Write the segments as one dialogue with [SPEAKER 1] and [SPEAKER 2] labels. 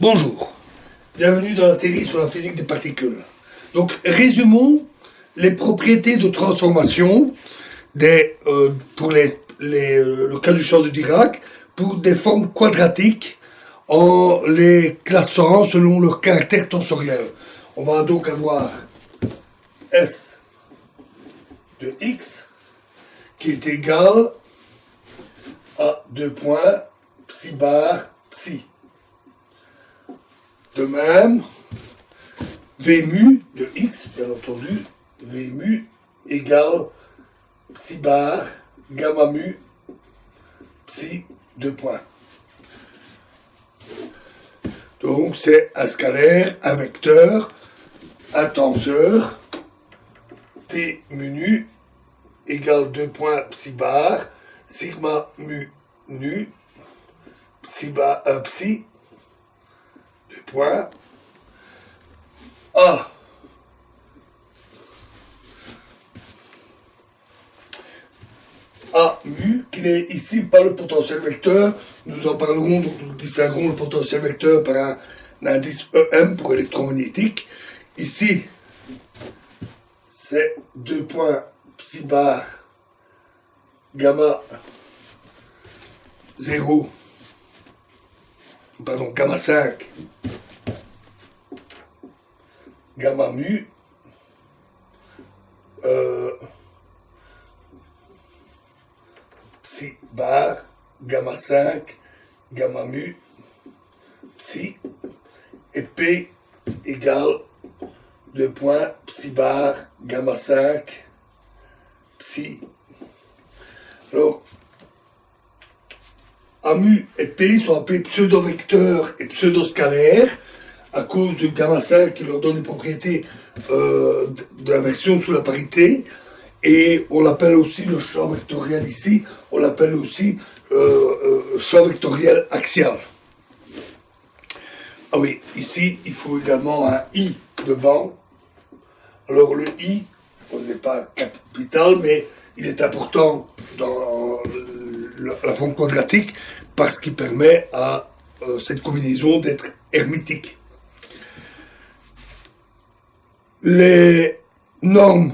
[SPEAKER 1] Bonjour, bienvenue dans la série sur la physique des particules. Donc, résumons les propriétés de transformation pour le cas du champ de Dirac pour des formes quadratiques en les classant selon leur caractère tensoriel. On va donc avoir S de x qui est égal à 2 points psi bar psi. De même, V mu de x, bien entendu, V mu égale psi bar gamma mu psi 2 points. Donc c'est un scalaire, un vecteur, un tenseur, T mu nu égale 2 points psi bar, sigma mu nu, psi 2 points, A mu, qui n'est ici pas le potentiel vecteur. Nous en parlerons, donc nous distinguerons le potentiel vecteur par un indice EM pour électromagnétique. Ici, c'est 2 points psi bar gamma 0, pardon, gamma 5, gamma mu, psi bar, gamma 5, gamma mu, psi, et P égale 2 points psi bar, gamma 5, psi. Alors, A mu et P sont appelés pseudo-vecteurs et pseudo-scalaires à cause de gamma 5 qui leur donne des propriétés de l'inversion sous la parité. Et on l'appelle aussi le champ vectoriel ici, on l'appelle aussi champ vectoriel axial. Ah oui, ici, il faut également un I devant. Alors le I, on n'est pas capital, mais il est important dans la forme quadratique parce qu'il permet à cette combinaison d'être hermétique. Les normes,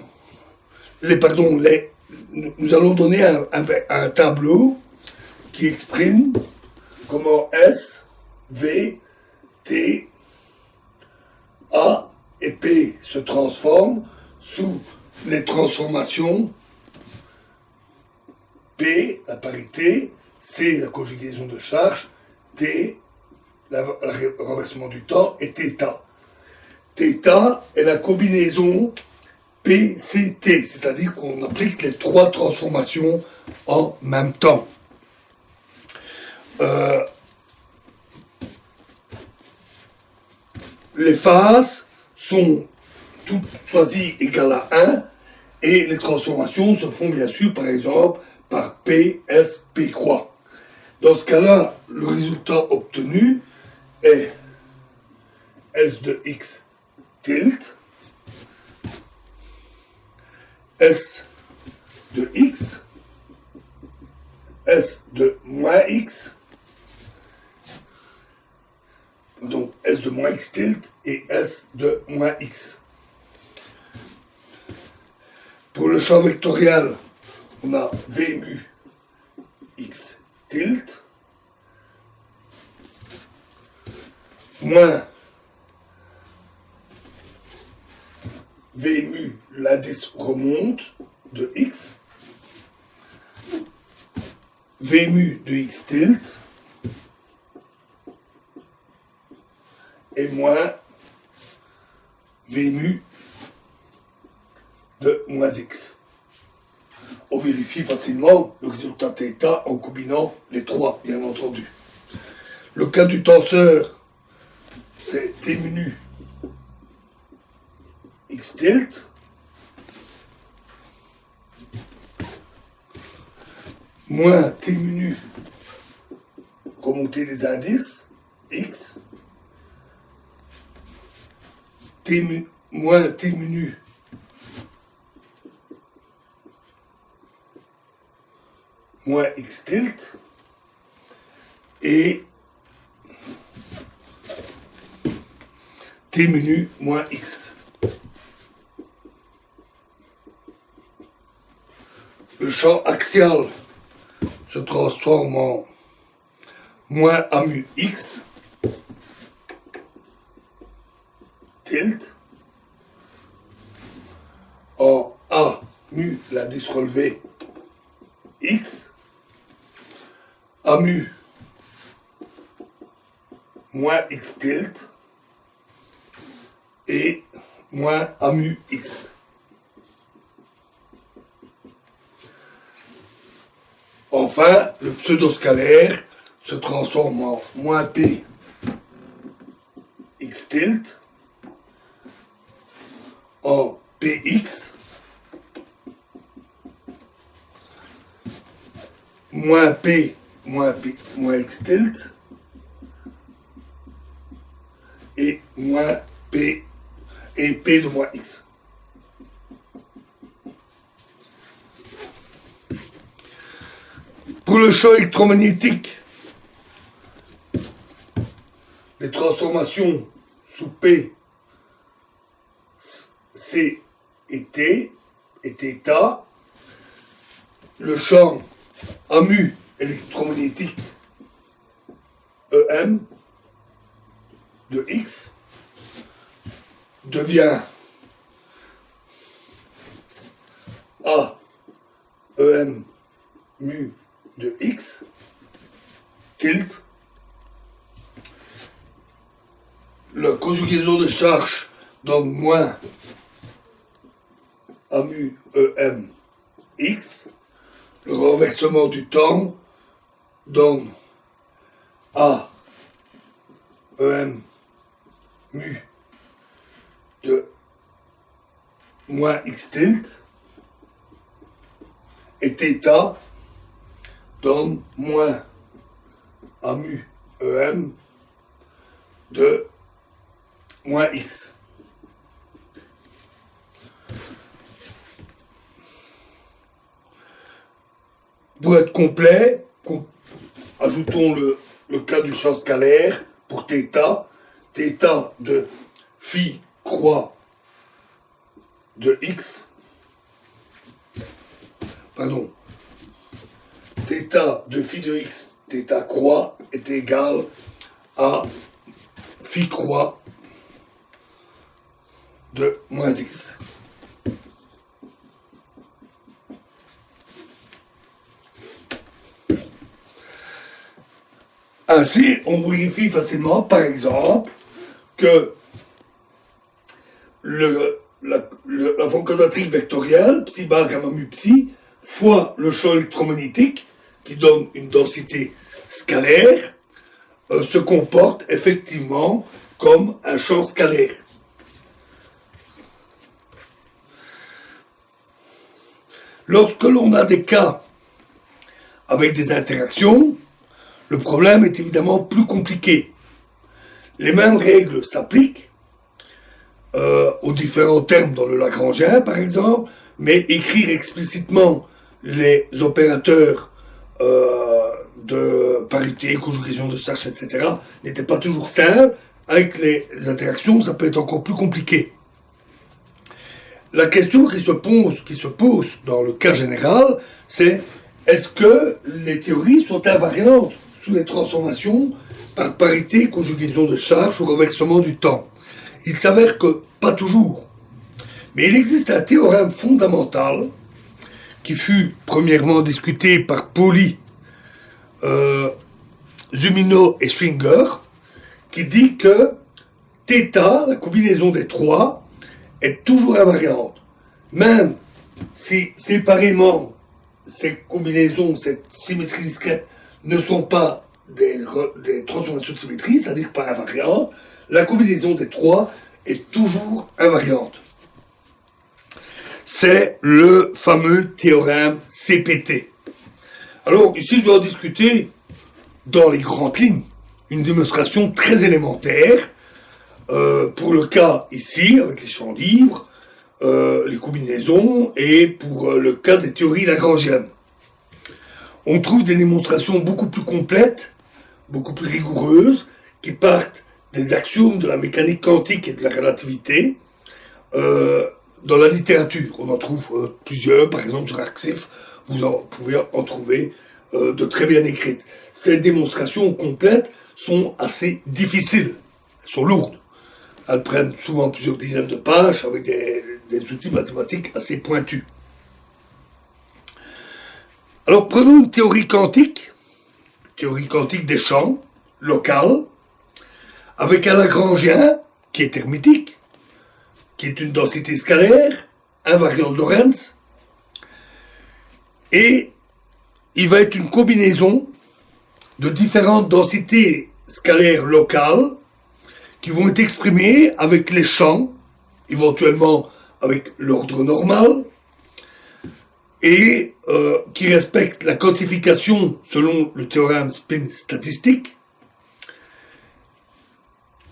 [SPEAKER 1] nous allons donner un tableau qui exprime comment S, V, T, A et P se transforment sous les transformations P, la parité, C, la conjugaison de charge, T, le renversement du temps, et θ. Θ est la combinaison PCT, c'est-à-dire qu'on applique les trois transformations en même temps. Les phases sont toutes choisies égales à 1 et les transformations se font bien sûr par exemple par P, S, P croix. Dans ce cas-là, le résultat obtenu est S de x tilde, S de x, S de moins x, donc S de moins x tilde et S de moins x. Pour le champ vectoriel, on a V mu x tilde moins V mu, l'indice remonte de x, V mu de x tilde et moins V mu de moins x. On vérifie facilement le résultat θ en combinant les trois, bien entendu. Le cas du tenseur, c'est T mu nu x tilde moins T mu nu, remonter les indices, x, moins T mu nu moins x tilde et t menu moins x. Le champ axial se transforme en moins a mu x tilt en a mu l'indice relevé x, a mu moins x tilt et moins a mu x. Enfin, le pseudo-scalaire se transforme en moins p x tilt en px moins p moins x tilt et moins p et p de moins x. Pour le champ électromagnétique, les transformations sous P, C et T et θ, le champ AMU électromagnétique EM de X devient A EM mu de X tilt. La conjugaison de charge donne moins A mu EM X. Le renversement du temps donne A EM mu de moins X tilt. Et θ donne moins A mu EM de moins X. Pour être complet, ajoutons le cas du champ scalaire pour θ. θ de phi croix de X. Pardon. θ de phi de X, θ croix est égal à phi croix de moins X. Ainsi, on vérifie facilement, par exemple, que la fonction vectorielle, psi bar gamma mu psi, fois le champ électromagnétique, qui donne une densité scalaire, se comporte effectivement comme un champ scalaire. Lorsque l'on a des cas avec des interactions, le problème est évidemment plus compliqué. Les mêmes règles s'appliquent aux différents termes dans le Lagrangien, par exemple, mais écrire explicitement les opérateurs de parité, conjugaison de charge, etc., n'était pas toujours simple. Avec les interactions, ça peut être encore plus compliqué. La question qui se pose dans le cas général, c'est est-ce que les théories sont invariantes sous les transformations par parité, conjugaison de charge ou renversement du temps? Il s'avère que pas toujours. Mais il existe un théorème fondamental qui fut premièrement discuté par Pauli, Zumino et Schwinger, qui dit que θ, la combinaison des trois, est toujours invariante. Même si séparément ces combinaisons, cette symétrie discrète, ne sont pas des transformations de symétrie, c'est-à-dire pas invariantes, la combinaison des trois est toujours invariante. C'est le fameux théorème CPT. Alors, ici, je vais en discuter dans les grandes lignes. Une démonstration très élémentaire, pour le cas ici, avec les champs libres, les combinaisons, et pour le cas des théories lagrangiennes. On trouve des démonstrations beaucoup plus complètes, beaucoup plus rigoureuses, qui partent des axiomes de la mécanique quantique et de la relativité dans la littérature. On en trouve plusieurs, par exemple sur Arcsif, pouvez en trouver de très bien écrites. Ces démonstrations complètes sont assez difficiles, elles sont lourdes. Elles prennent souvent plusieurs dizaines de pages avec des outils mathématiques assez pointus. Alors prenons une théorie quantique des champs, locale, avec un Lagrangien qui est hermétique, qui est une densité scalaire, invariant de Lorentz, et il va être une combinaison de différentes densités scalaires locales qui vont être exprimées avec les champs, éventuellement avec l'ordre normal, et qui respectent la quantification selon le théorème spin statistique,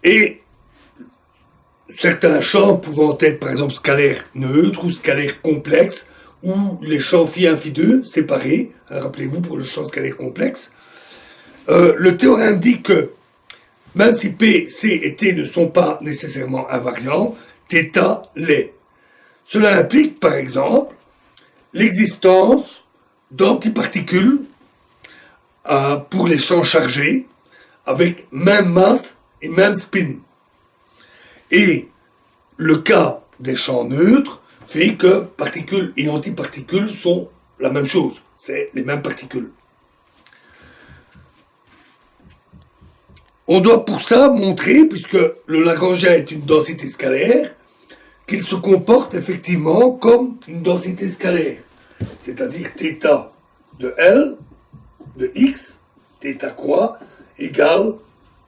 [SPEAKER 1] et certains champs pouvant être par exemple scalaires neutres ou scalaires complexes, ou les champs phi1, phi2 séparés, rappelez-vous pour le champ scalaire complexe, le théorème dit que même si P, C et T ne sont pas nécessairement invariants, θ l'est. Cela implique par exemple l'existence d'antiparticules pour les champs chargés avec même masse et même spin. Et le cas des champs neutres fait que particules et antiparticules sont la même chose, c'est les mêmes particules. On doit pour ça montrer, puisque le Lagrangien est une densité scalaire, qu'il se comporte effectivement comme une densité scalaire. C'est-à-dire θ de L, de x, θ croix, égale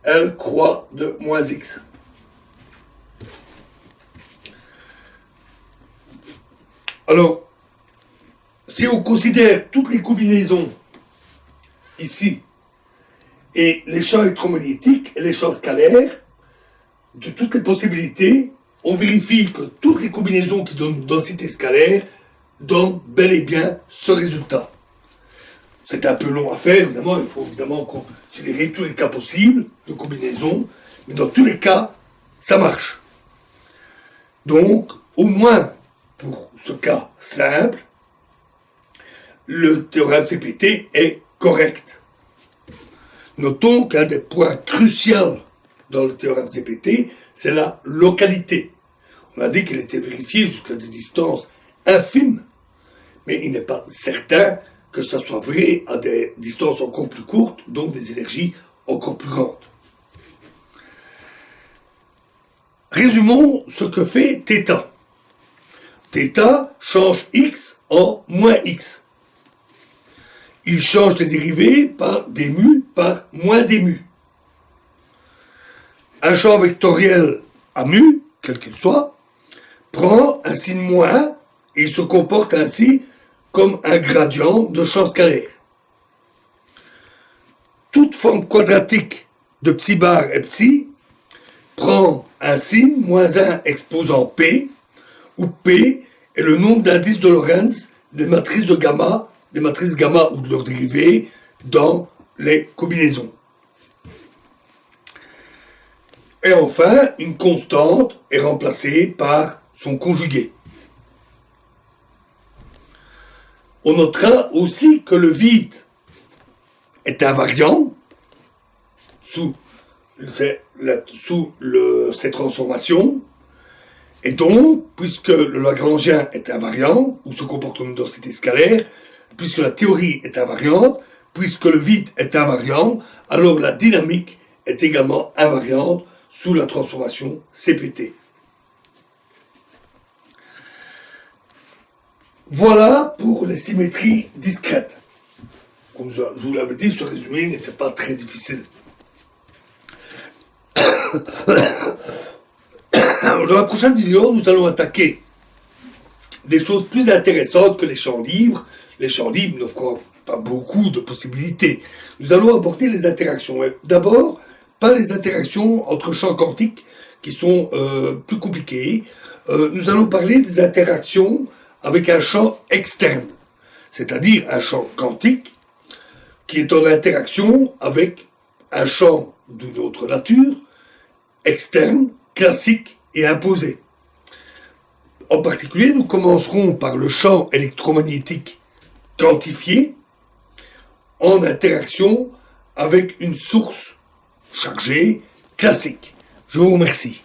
[SPEAKER 1] L croix de moins x. Alors, si on considère toutes les combinaisons ici, et les champs électromagnétiques et les champs scalaires, de toutes les possibilités, on vérifie que toutes les combinaisons qui donnent une densité scalaire donnent bel et bien ce résultat. C'est un peu long à faire, évidemment, il faut évidemment considérer tous les cas possibles de combinaison, mais dans tous les cas, ça marche. Donc, au moins pour ce cas simple, le théorème CPT est correct. Notons qu'un des points cruciaux dans le théorème CPT, c'est la localité. On a dit qu'il était vérifié jusqu'à des distances infimes, mais il n'est pas certain que ça soit vrai à des distances encore plus courtes, donc des énergies encore plus grandes. Résumons ce que fait θ. θ change x en moins x. Il change les dérivés par des mu par moins des mu. Un champ vectoriel à mu, quel qu'il soit, prend un signe moins et il se comporte ainsi comme un gradient de champ scalaire. Toute forme quadratique de psi bar et psi prend un signe moins 1 exposant P, où P est le nombre d'indices de Lorentz des matrices de gamma, des matrices gamma ou de leurs dérivés dans les combinaisons. Et enfin, une constante est remplacée par son conjugué. On notera aussi que le vide est invariant sous ces transformations, et donc, puisque le Lagrangien est invariant, ou se comporte comme une densité scalaire, puisque la théorie est invariante, puisque le vide est invariant, alors la dynamique est également invariante sous la transformation CPT. Voilà pour les symétries discrètes. Comme je vous l'avais dit, ce résumé n'était pas très difficile. Dans la prochaine vidéo, nous allons attaquer des choses plus intéressantes que les champs libres. Les champs libres n'offrent pas beaucoup de possibilités. Nous allons aborder les interactions. D'abord, pas les interactions entre champs quantiques qui sont plus compliquées. Nous allons parler des interactions avec un champ externe, c'est-à-dire un champ quantique qui est en interaction avec un champ d'une autre nature externe, classique et imposé. En particulier, nous commencerons par le champ électromagnétique quantifié en interaction avec une source chargée classique. Je vous remercie.